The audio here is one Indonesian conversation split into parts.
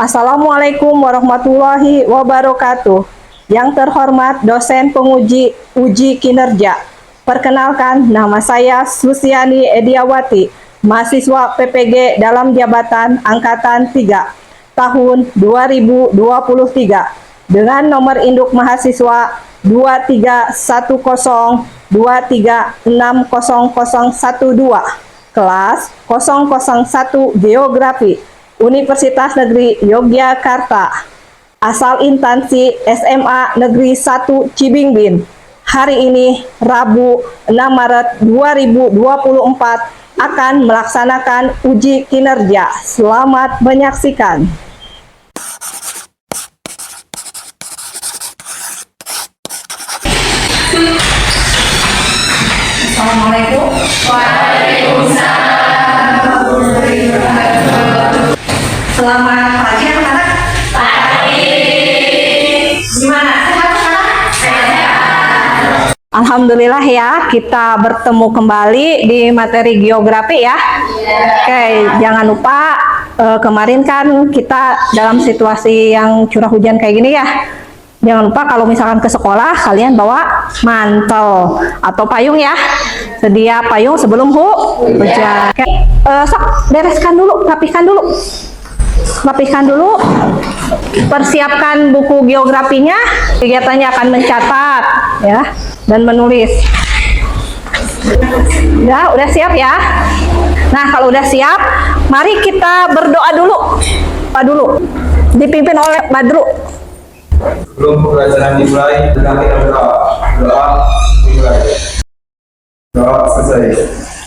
Assalamualaikum warahmatullahi wabarakatuh. Yang terhormat dosen penguji uji kinerja. Perkenalkan, nama saya Susiani Ediawati, mahasiswa PPG dalam jabatan Angkatan 3, tahun 2023, dengan nomor induk mahasiswa 231023600012, kelas 001 Geografi, Universitas Negeri Yogyakarta, asal instansi SMA Negeri 1 Cibingbin. Hari ini, Rabu 6 Maret 2024, akan melaksanakan uji kinerja. Selamat menyaksikan. Assalamualaikum. Waalaikumsalam. Selamat pagi anak-anak. Pagi. Gimana? Sehat sekarang? Sehat. Alhamdulillah ya, kita bertemu kembali di materi geografi ya. Oke, jangan lupa kemarin kan kita dalam situasi yang curah hujan kayak gini ya. Jangan lupa kalau misalkan ke sekolah kalian bawa mantel atau payung ya. Sedia payung sebelum hujan. Oke, sok bereskan dulu, rapihkan dulu, persiapkan buku geografinya. Kegiatannya akan mencatat ya dan menulis. Ya, udah siap ya? Nah, kalau udah siap, mari kita berdoa dulu. Dipimpin oleh Badru. Sebelum pembelajaran dimulai, kita berdoa. Doa selesai.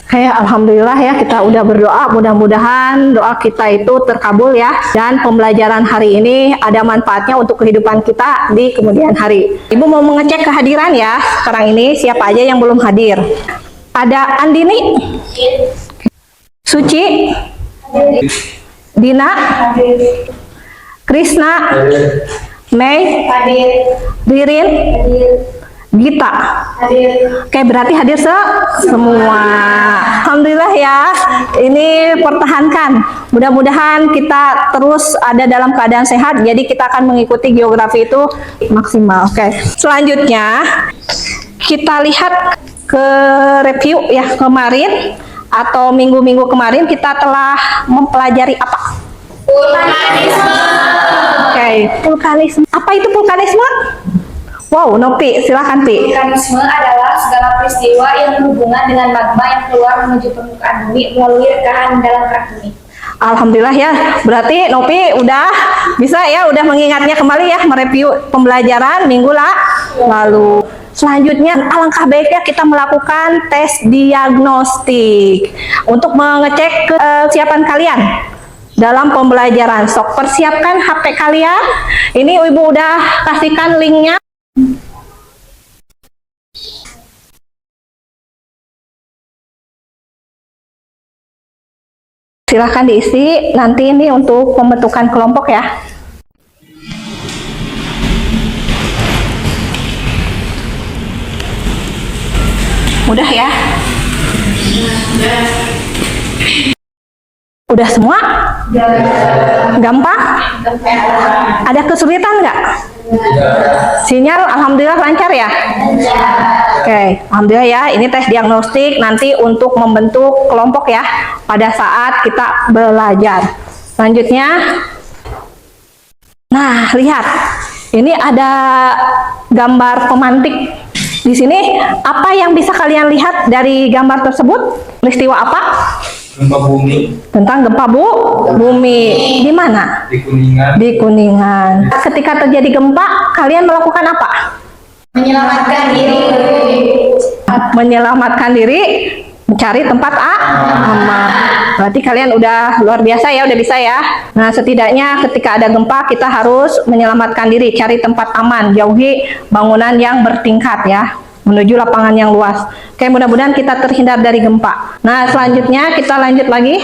Oke, alhamdulillah ya, kita udah berdoa. Mudah-mudahan doa kita itu terkabul ya, dan pembelajaran hari ini ada manfaatnya untuk kehidupan kita di kemudian hari. Ibu mau mengecek kehadiran ya. Sekarang ini siapa aja yang belum hadir? Ada Andini, Suci, Dina, Krisna, Mei, Ririn, Gita. Oke, berarti hadir semua. Alhamdulillah ya. Ini pertahankan. Mudah-mudahan kita terus ada dalam keadaan sehat. Jadi kita akan mengikuti geografi itu maksimal. Oke. Selanjutnya kita lihat ke review ya, kemarin atau minggu-minggu kemarin kita telah mempelajari apa? Vulkanisme. Oke, vulkanisme. Apa itu vulkanisme? Wow, Nopi, silahkan Pi. Vulkanisme adalah segala peristiwa yang berhubungan dengan magma yang keluar menuju permukaan bumi melalui rekahan dalam kerak bumi. Alhamdulillah ya, berarti Nopi udah bisa ya, udah mengingatnya kembali ya, mereview pembelajaran minggu lalu. Selanjutnya, alangkah baiknya kita melakukan tes diagnostik untuk mengecek kesiapan kalian dalam pembelajaran. Sok persiapkan HP kalian. Ini Ibu udah kasihkan linknya. Silahkan diisi, nanti ini untuk pembentukan kelompok ya. Mudah ya? Udah semua? Gampang? Ada kesulitan nggak? Sinyal alhamdulillah lancar ya? Oke, alhamdulillah ya. Ini tes diagnostik nanti untuk membentuk kelompok ya pada saat kita belajar. Selanjutnya, nah lihat, ini ada gambar pemantik. Di sini apa yang bisa kalian lihat dari gambar tersebut? Peristiwa apa? Gempa bumi. Tentang gempa bumi. Di mana? Di Kuningan. Di Kuningan. Ketika terjadi gempa, kalian melakukan apa? Menyelamatkan diri. Menyelamatkan diri, mencari tempat aman. Berarti kalian udah luar biasa ya, udah bisa ya. Nah, setidaknya ketika ada gempa kita harus menyelamatkan diri, cari tempat aman, jauhi bangunan yang bertingkat ya, menuju lapangan yang luas. Oke, mudah-mudahan kita terhindar dari gempa. Nah, selanjutnya kita lanjut lagi.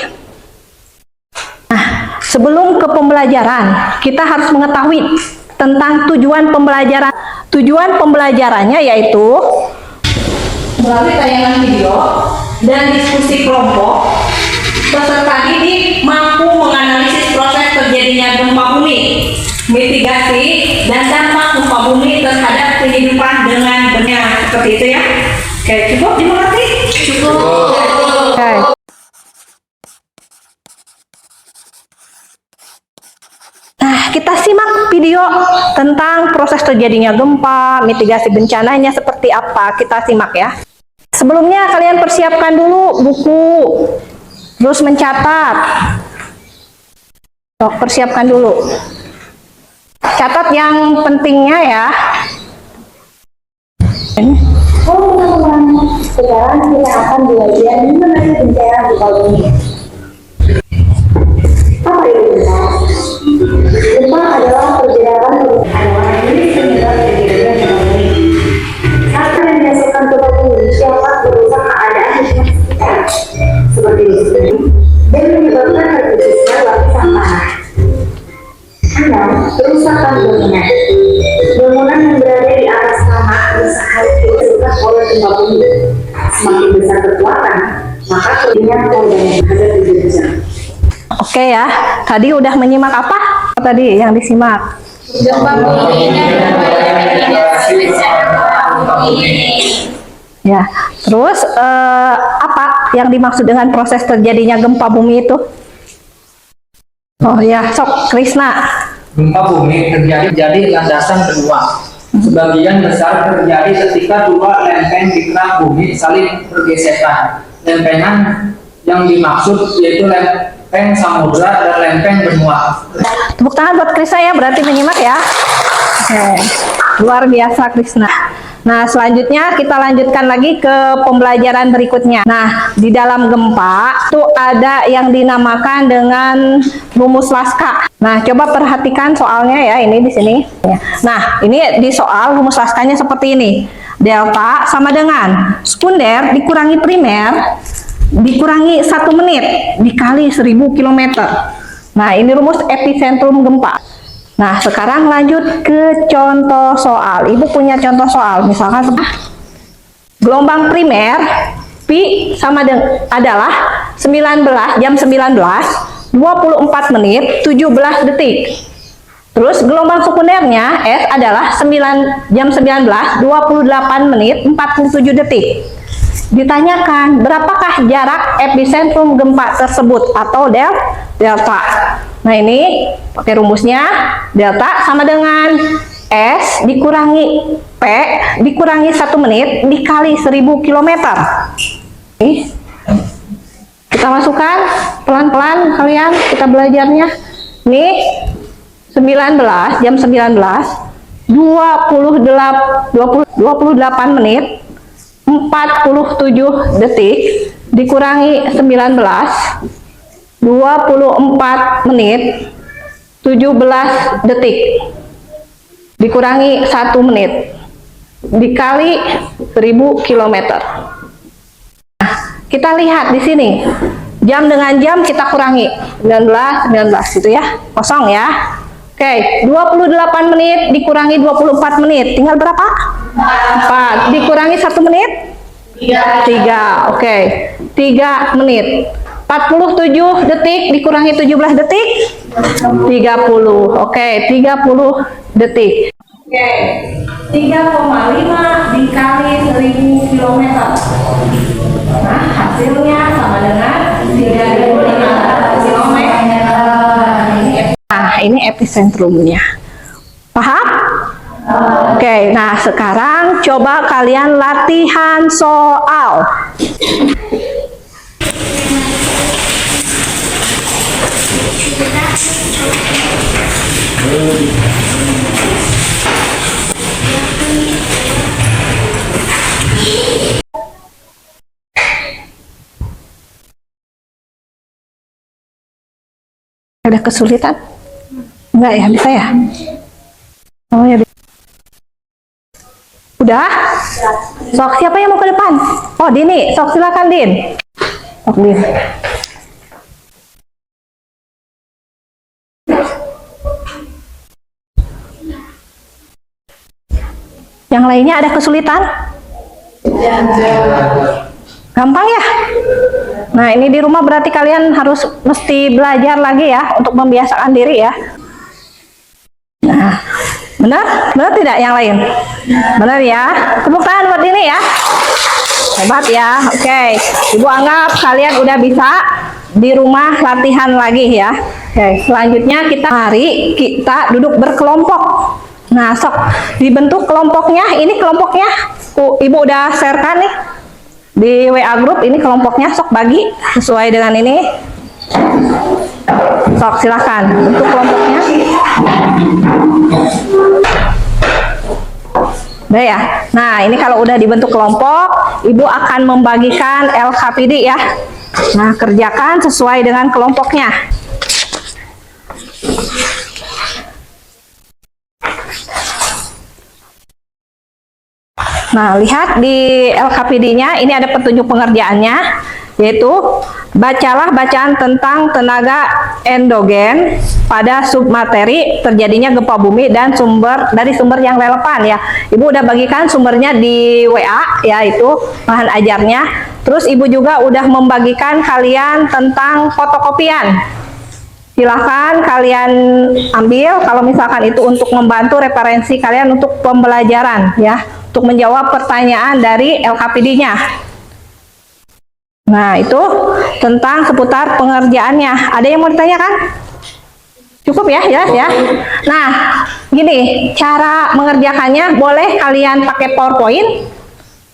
Nah, sebelum ke pembelajaran, kita harus mengetahui tentang tujuan pembelajaran. Tujuan pembelajarannya yaitu melalui tayangan video dan diskusi kelompok, peserta didik mampu menganalisis proses terjadinya gempa bumi mitigasi dan dampak gempa bumi terhadap kehidupan dengan benar. Seperti itu ya. Oke, cukup dimengerti? Cukup. Oke. Nah, kita simak video tentang proses terjadinya gempa, mitigasi bencananya seperti apa. Kita simak ya. Sebelumnya kalian persiapkan dulu buku, terus mencatat. Persiapkan dulu. Catat yang pentingnya ya. Sekarang kita akan belajar mengenai bencana gempa bumi. Apa itu gempa? Gempa adalah pergerakan awan dari penyebab terjadinya gempa bumi. Saat yang dihasilkan gempa bumi dapat merusak keadaan di sekitar, seperti di sini, dan menyebabkan terputusnya lapisan tanah. 6. Kerusakan bangunan. Bangunan yang berada di atas tanah bisa harus dirusak oleh gempa bumi. Semakin besar kekuatan, maka kerugian korban yang ada di besar. Oke ya, tadi udah menyimak apa? Tadi yang disimak. Gempa bumi dan mitigasi bencana gempa bumi. Ya, terus apa yang dimaksud dengan proses terjadinya gempa bumi itu? Oh ya, sok Krisna. Gempa bumi terjadi landasan benua. Sebagian besar terjadi ketika dua lempeng di kerak bumi saling bergesekan. Lempengan yang dimaksud yaitu lempeng samudra dan lempeng benua. Tepuk tangan buat Krisna ya, berarti menyimak ya. Oke, luar biasa Krisna. Nah, selanjutnya kita lanjutkan lagi ke pembelajaran berikutnya. Nah, di dalam gempa itu ada yang dinamakan dengan rumus Laska. Nah, coba perhatikan soalnya ya, ini di sini. Nah, ini di soal rumus Laskanya seperti ini. Delta sama dengan sekunder dikurangi primer dikurangi 1 menit dikali 1000 km. Nah, ini rumus epicentrum gempa. Nah, sekarang lanjut ke contoh soal. Ibu punya contoh soal, misalkan gelombang primer pi sama dengan adalah 19 jam 19 24 menit 17 detik. Terus gelombang sekundernya S adalah 9 jam 19 28 menit 47 detik. Ditanyakan berapakah jarak epicentrum gempa tersebut atau delta. Nah, ini pakai rumusnya delta sama dengan S dikurangi P dikurangi 1 menit dikali 1000 km. Kita masukkan pelan-pelan kalian, kita belajarnya. Nih 19 jam 19 28 menit 47 detik dikurangi 19 24 menit 17 detik dikurangi 1 menit dikali 1000 km. Nah, kita lihat di sini jam dengan jam kita kurangi 19 gitu ya, kosong ya. Oke, 28 menit dikurangi 24 menit tinggal berapa? 4 dikurangi 1 menit 3. Oke, 3 menit. 47 detik dikurangi 17 detik 30. Oke, 30 detik. Oke, 3,5 dikali 1000 km. Nah, hasilnya sama dengan 3.500 km. Nah, ini epicentrumnya. Paham? Oke, nah sekarang coba kalian latihan soal. Ada kesulitan? Enggak ya, bisa ya? Oh ya. Udah? Sok, siapa yang mau ke depan? Oh, Dini. Sok, silakan, Din. Sok, Din. Yang lainnya ada kesulitan? Gampang ya? Nah, ini di rumah berarti kalian harus mesti belajar lagi ya untuk membiasakan diri ya. Nah, benar? Benar tidak yang lain? Benar ya? Tepuk tangan buat ini ya. Hebat ya. Oke. Ibu anggap kalian udah bisa di rumah latihan lagi ya. Oke, selanjutnya kita duduk berkelompok. Nah, sok dibentuk kelompoknya. Ini kelompoknya Ibu udah sharekan nih di WA group, ini kelompoknya, sok bagi sesuai dengan ini. Sok silahkan bentuk kelompoknya. Udah ya. Nah, ini kalau udah dibentuk kelompok, Ibu akan membagikan LKPD ya. Nah, kerjakan sesuai dengan kelompoknya. Nah, lihat di LKPD-nya, ini ada petunjuk pengerjaannya, yaitu bacalah bacaan tentang tenaga endogen pada submateri terjadinya gempa bumi dan dari sumber yang relevan ya. Ibu udah bagikan sumbernya di WA, yaitu bahan ajarnya. Terus Ibu juga udah membagikan kalian tentang fotokopian. Silahkan kalian ambil kalau misalkan itu untuk membantu referensi kalian untuk pembelajaran ya, untuk menjawab pertanyaan dari LKPD-nya. Nah, itu tentang seputar pengerjaannya. Ada yang mau ditanyakan? Cukup ya, jelas ya. Nah, gini, cara mengerjakannya boleh kalian pakai PowerPoint,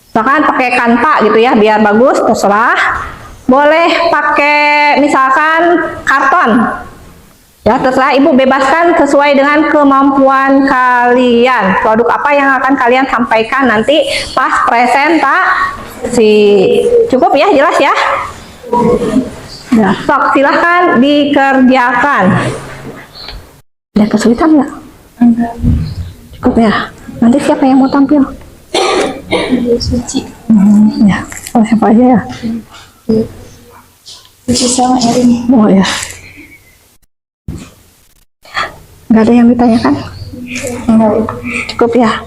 misalkan pakai Canva gitu ya, biar bagus, terserah. Boleh pakai misalkan karton. Ya, terserah Ibu bebaskan sesuai dengan kemampuan kalian. Produk apa yang akan kalian sampaikan nanti pas presentasi. Cukup ya, jelas ya? Nah, sok silahkan dikerjakan. Ada kesulitan nggak? Enggak. Cukup ya. Nanti siapa yang mau tampil? Suci. Ya. Oh, siapa aja ya? Suci sama Erin. Oh ya. Nggak ada yang ditanyakan? Enggak. Cukup ya.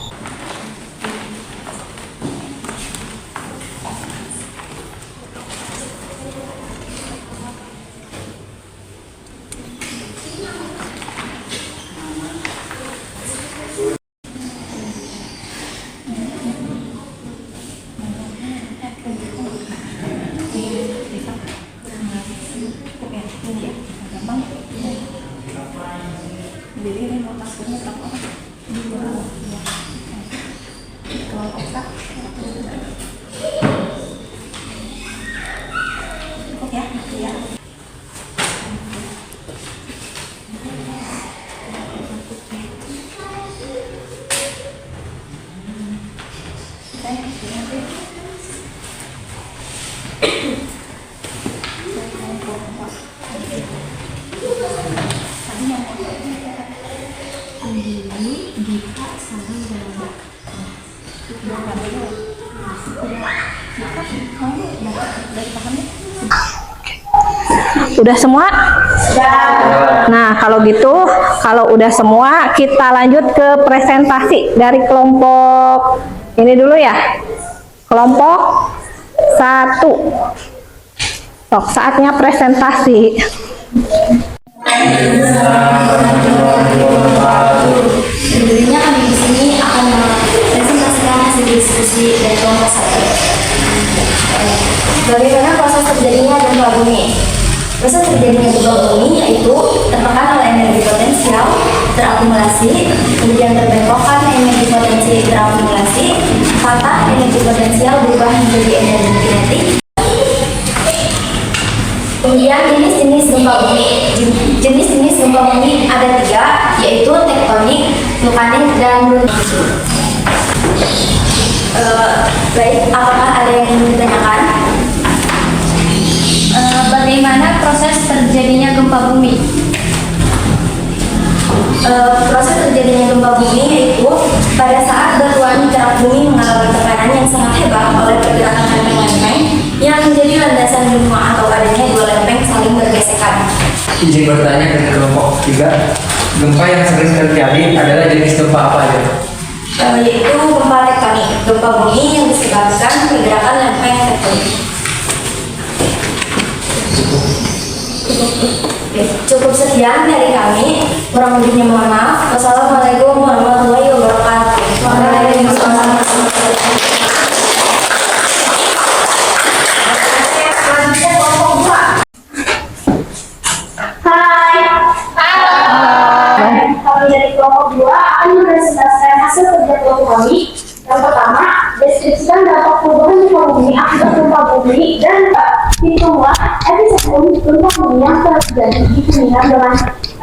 Udah semua? Nah, kalau gitu, kalau udah semua, kita lanjut ke presentasi dari kelompok ini dulu ya. Kelompok 1. Sok, saatnya presentasi. Sebenarnya kami di sini akan mempresentasikan hasil diskusi dari kelompok 1. Bagaimana proses terjadinya gempa bumi? Proses terjadinya gempa bumi yaitu tertekan oleh energi potensial terakumulasi, kemudian terbengkokkan energi potensi terakumulasi, patah energi potensial berubah menjadi energi kinetik. Kemudian jenis-jenis gempa bumi. Jenis-jenis gempa bumi ada 3, yaitu tektonik, vulkanik, dan baik, apakah ada yang ingin ditanyakan? Bagaimana proses terjadinya gempa bumi? Proses terjadinya gempa bumi yaitu pada saat batuan kerak bumi mengalami tekanan yang sangat hebat oleh pergerakan lempeng-lempeng yang menjadi landasan gempa atau adanya 2 lempeng saling bergesekan. Izin bertanya ke kelompok 3, gempa yang sering terjadi adalah jenis gempa apa aja? Yaitu gempa tektonik, gempa bumi yang disebabkan pergerakan lempeng tektonik. Oke, cukup sekian dari kami. Kurang lebihnya mohon maaf. Wassalamualaikum warahmatullahi wabarakatuh. Waalaikumsalam. Selanjutnya kelompok 2. Hai. Kami dari kelompok 2 akan mempresentasikan hasil kerja kelompok kami. Yang pertama, deskripsikan dampak perubahan gempa bumi akibat gempa bumi dan hitunglah episode gempa bumi yang terjadi di Kuningan dengan P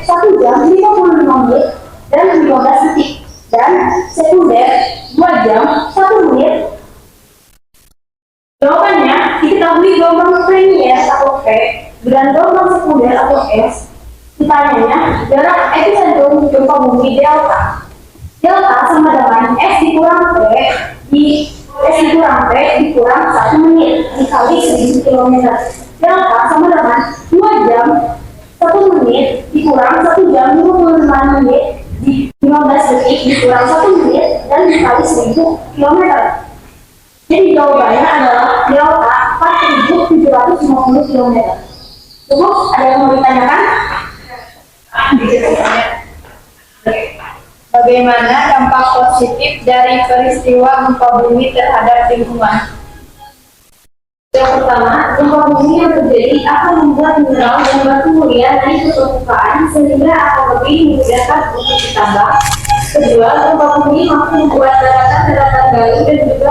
1 jam 55 menit dan 15 detik dan sekunder 2 jam 1 menit. Jawabannya, diketahui gelombang premier atau P dan gelombang sekunder atau S. Pertanyaannya, jarak epicentrum gempa bumi delta. Delta sama dengan S dikurang P dikurang 1 menit dikali 1000 km. Delta sama dengan 2 jam 1 menit dikurang 1 jam 55 menit di 15 detik dikurang 1 menit dan dikali 1000 km. Jadi jawabannya adalah delta 4750 km. Cukup, ada yang mau ditanyakan? Bagaimana dampak positif dari peristiwa gempa bumi terhadap lingkungan? Yang pertama, gempa bumi yang terjadi akan membuat mineral dan batu mulia naik ke permukaan sehingga akan lebih memudahkan untuk ditambang. Kedua, gempa bumi mampu membuat daratan-daratan baru dan juga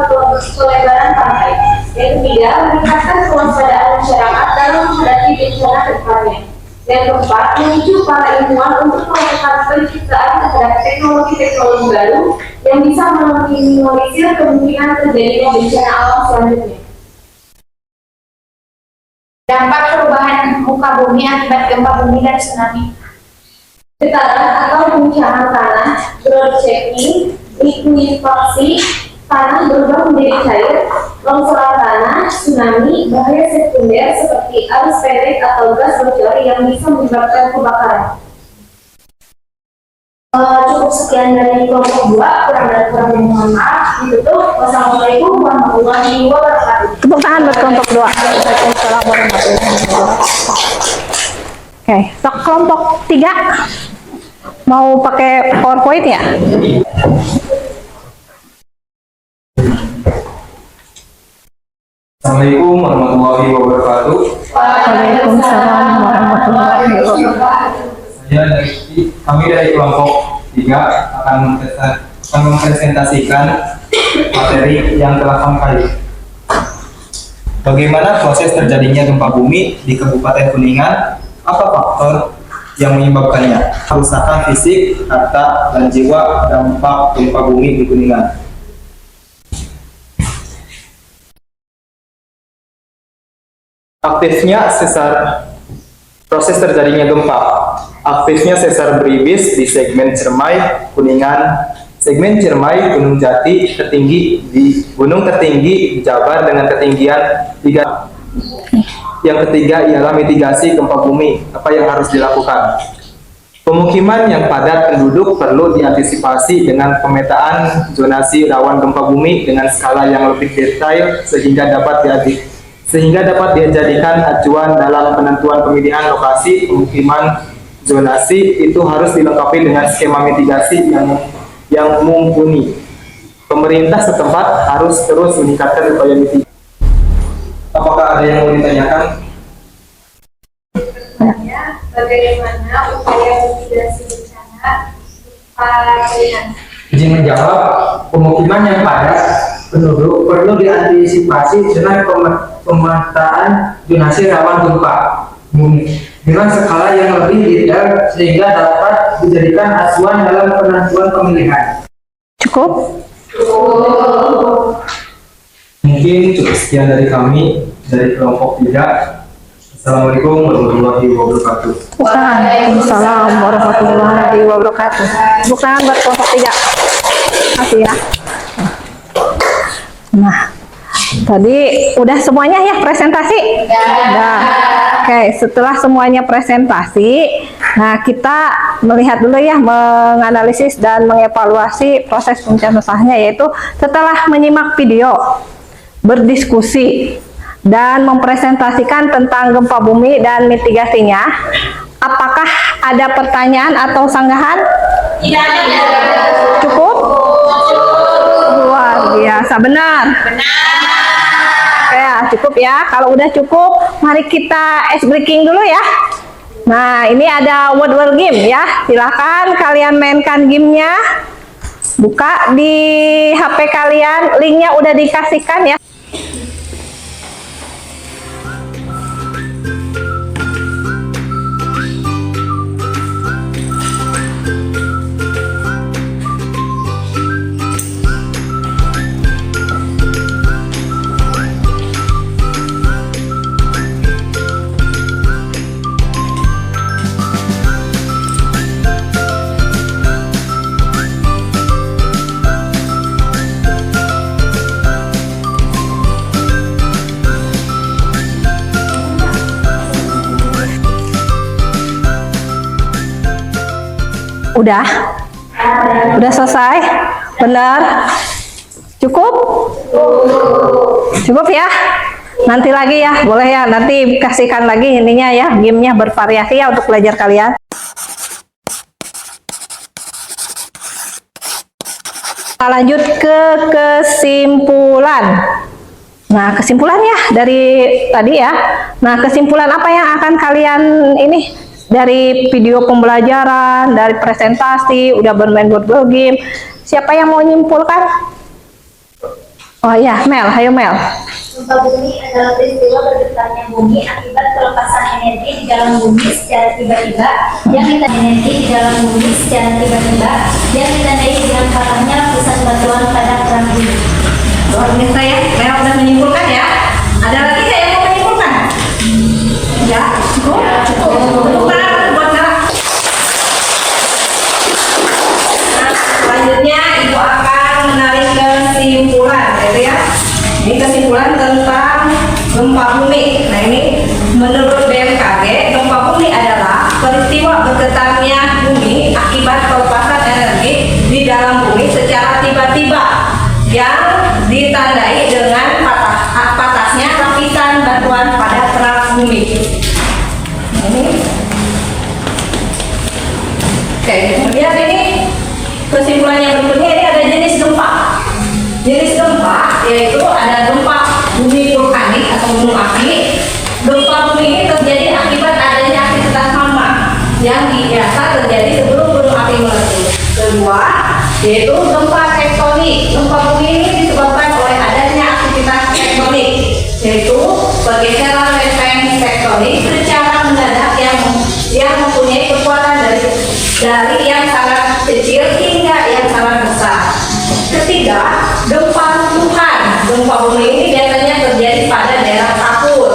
pelebaran pantai. Yang ketiga, meningkatkan kewaspadaan masyarakat dalam menghadapi bencana ke depannya. Yang keempat, memicu para ilmuwan untuk melakukan penciptaan terhadap teknologi-teknologi baru yang bisa meminimalisir kemungkinan terjadinya bencana alam selanjutnya. Dampak perubahan muka bumi akibat gempa bumi dan tsunami. Getaran atau guncangan tanah, ground shaking, likuifaksi, tanah berubah menjadi cair, longsoran tanah, tsunami, bahaya sekunder seperti arus pendek atau gas bocor yang bisa menyebabkan kebakaran. Cukup sekian dari kelompok 2, kurang dan kurangnya mohon maaf. Ditutup. Wassalamualaikum warahmatullahi wabarakatuh. Tepuk tangan buat kelompok 2. Waalaikumsalam warahmatullahi wabarakatuh. Oke, sok kelompok 3 mau pakai PowerPoint ya? Assalamualaikum warahmatullahi wabarakatuh. Waalaikumsalam warahmatullahi wabarakatuh. Kami dari kelompok 3 akan mempresentasikan materi yang telah kami kaji. Bagaimana proses terjadinya gempa bumi di Kabupaten Kuningan? Apa faktor yang menyebabkannya? Kerusakan fisik, harta, dan jiwa dampak gempa bumi di Kuningan. Aktifnya sesar proses terjadinya gempa. Aktifnya sesar beribis di segmen Ciremai, Kuningan. Segmen Ciremai, Gunung Jati tertinggi di gunung tertinggi di Jabar dengan ketinggian 3. Yang ketiga ialah mitigasi gempa bumi. Apa yang harus dilakukan? Pemukiman yang padat penduduk perlu diantisipasi dengan pemetaan zonasi rawan gempa bumi dengan skala yang lebih detail sehingga dapat dijadikan acuan dalam penentuan pemilihan lokasi pemukiman. Zonasi itu harus dilengkapi dengan skema mitigasi yang mumpuni. Pemerintah setempat harus terus meningkatkan upaya mitigasi. Apakah ada yang mau ditanyakan? Bagaimana upaya mitigasi bencana para Kuningan? Izin menjawab, pemukiman yang padat penduduk perlu diantisipasi dengan pemetaan zonasi rawan gempa bumi dengan skala yang lebih detail sehingga dapat dijadikan acuan dalam penentuan pemilihan. Cukup? Mungkin cukup sekian dari kami dari kelompok 3. Assalamualaikum warahmatullahi wabarakatuh. Waalaikumsalam warahmatullahi wabarakatuh. Tepuk tangan buat kelompok 3. Makasih ya. Nah, tadi udah semuanya ya presentasi? Udah. Oke, setelah semuanya presentasi, nah kita melihat dulu ya, menganalisis dan mengevaluasi proses pencernaan usahanya, yaitu setelah menyimak video, berdiskusi, dan mempresentasikan tentang gempa bumi dan mitigasinya. Apakah ada pertanyaan atau sanggahan? Cukup? Luar biasa, benar? Oke ya, cukup ya. Kalau udah cukup, mari kita ice breaking dulu ya. Nah, ini ada word game ya. Silahkan kalian mainkan gamenya. Buka di HP kalian, linknya udah dikasihkan ya. Udah selesai? Benar? Cukup? Cukup ya? Nanti lagi ya, boleh ya, nanti kasihkan lagi ininya ya, gamenya bervariasi ya untuk belajar kalian. Kita lanjut ke kesimpulan. Nah, kesimpulan ya dari tadi ya. Nah, kesimpulan apa yang akan kalian ini dari video pembelajaran, dari presentasi, udah bermain board game. Siapa yang mau nyimpulkan? Oh iya, Mel, ayo Mel. Gempa bumi adalah peristiwa bergetarnya bumi akibat pelepasan energi di dalam bumi secara tiba-tiba yang ditandai dengan patahnya lapisan batuan pada perang bumi. Luar biasa ya, Mel udah menyimpulkan ya. Ada lagi nggak yang mau menyimpulkan? Ya, cukup. Selanjutnya Ibu akan menarik kesimpulan, gitu ya. Ini kesimpulan tentang gempa bumi. Nah, ini menurut BMKG, gempa bumi adalah peristiwa bergetarnya bumi akibat pelepasan energi di dalam bumi secara tiba-tiba yang ditandai dengan patahnya lapisan batuan pada perang bumi. Ini. Oke, kemudian ini kesimpulan yang berikutnya, ini ada jenis gempa. Jenis gempa yaitu ada gempa bumi vulkanik atau gunung api. Gempa bumi ini terjadi akibat adanya aktivitas magma yang biasa terjadi sebelum gunung api meletus. Kedua, yaitu gempa tektonik. Gempa bumi ini disebabkan oleh adanya aktivitas tektonik, yaitu pergeseran lempeng tektonik secara mendadak yang mempunyai kekuatan dari yang sangat kecil hingga yang sangat besar. Ketiga, gempa runtuhan. Gempa bumi ini biasanya terjadi pada daerah kapur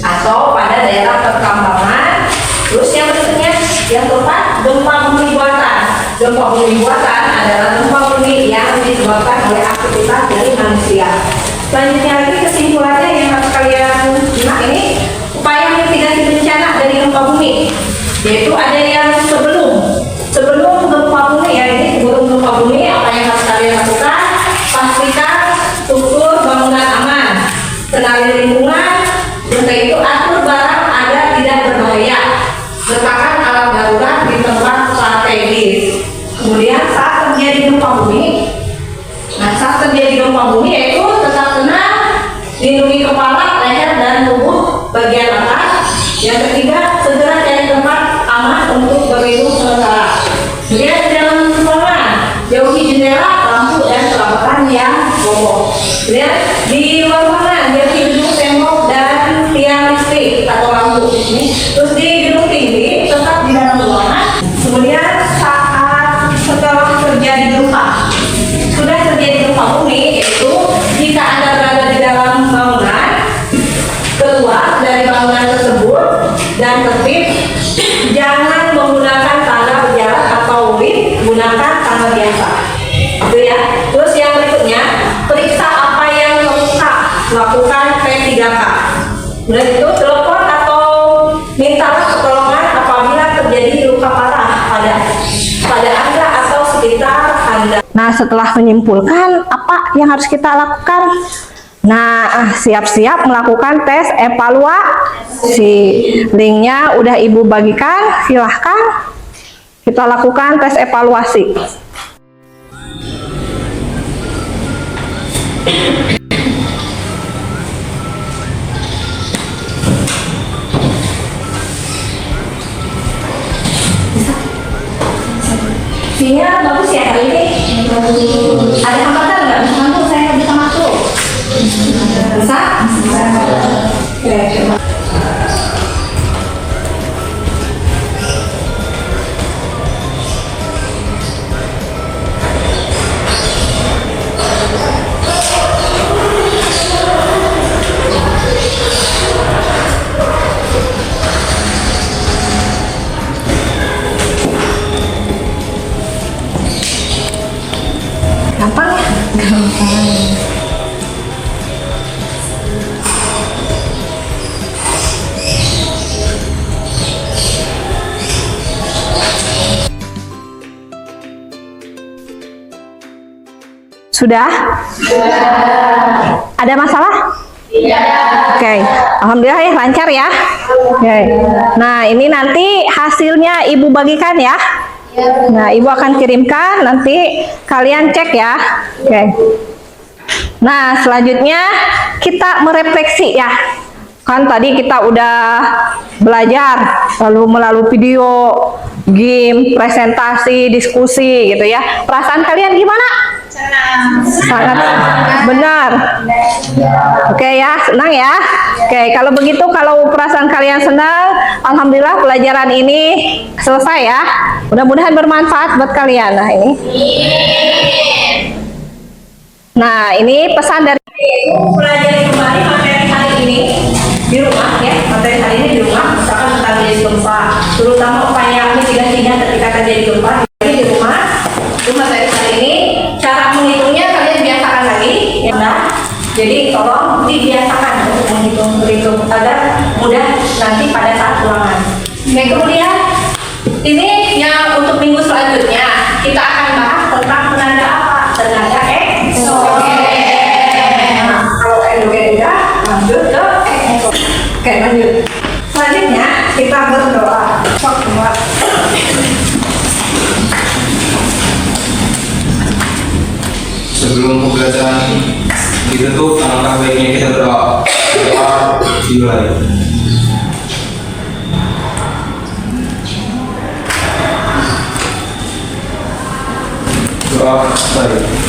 atau pada daerah perkambangan. Terus yang berikutnya, yang keempat, gempa bumi buatan. Gempa bumi buatan adalah gempa bumi yang disebabkan oleh aktivitas dari manusia. Selanjutnya lagi kesimpulannya yang harus kalian simak ini, upaya mitigasi bencana dari gempa bumi, yaitu ada yang sebelum gempa bumi ya, ini sebelum gempa bumi apa yang harus kalian lakukan? Pastikan struktur bangunan aman, kenali lingkungan, untuk itu atur barang ada tidak berbahaya, letakkan alat darurat di tempat strategis. Kemudian saat terjadi gempa bumi, yaitu tetap tenang, lindungi kepala, leher dan tubuh bagian atas. Yang ketiga, segera cari tempat aman untuk berlindung sementara. Kemudian di dalam ruangan, jauhi jendela, lampu dan perabotan yang roboh. Kemudian di luar ruangan, jauhi gedung tembok dan tiang listrik atau lampu. Terus di gedung tinggi, tetap di dalam ruangan. Kemudian setelah terjadi gempa, sudah terjadi gempa bumi, yaitu jika Anda berada di dalam bangunan, keluar dari bangunan tersebut dan tertib, jangan menggunakan tangga berjarak atau lift, gunakan tangga biasa. Itu ya. Terus yang berikutnya, periksa apa yang rusak, lakukan P3K. Kemudian itu telepon atau mintalah pertolongan apabila terjadi luka parah pada Anda atau sekitar Anda. Nah, setelah menyimpulkan apa yang harus kita lakukan? Nah, siap-siap melakukan tes evaluasi. Linknya udah Ibu bagikan, silahkan kita lakukan tes evaluasi. Sinyal bagus ya hari ini. Ada hambatan nggak? Bisa masuk, saya nggak bisa masuk. Bisa? Oke, coba. Gampang ya? Sudah? Ada masalah? Oke, alhamdulillah ya lancar ya. Oke. Nah, ini nanti hasilnya Ibu bagikan ya. Nah, Ibu akan kirimkan, nanti kalian cek ya. Oke. Nah, selanjutnya kita merefleksi ya. Kan tadi kita udah belajar, lalu melalui video, game, presentasi, diskusi gitu ya. Perasaan kalian gimana? Sangat benar. Oke ya, senang ya. Oke, kalau begitu, kalau perasaan kalian senang, alhamdulillah pelajaran ini selesai ya. Mudah-mudahan bermanfaat buat kalian. Nah, ini. Nah, ini pesan dari Ibu, pelajari kembali materi hari ini di rumah ya. Materi hari ini di rumah, misalkan tentang jenis gempa, terutama upaya mitigasinya ketika terjadi gempa. Jadi di rumah, itu materi hari ini, cara menghitungnya kalian biasakan lagi ya. Nah, jadi tolong dibiasakan untuk menghitung agar mudah nanti pada saat ulangan. Oke, kemudian ini yang untuk minggu selanjutnya kita akan bahas tentang penanda apa? Penanda X. Nah, kalau endogen udah, lanjut ke X. Oke, lanjut. Selanjutnya kita berdoa. Sebelum pembelajaran ditutup, alangkah baiknya kita berdoa. Doa dimulai. Doa baik.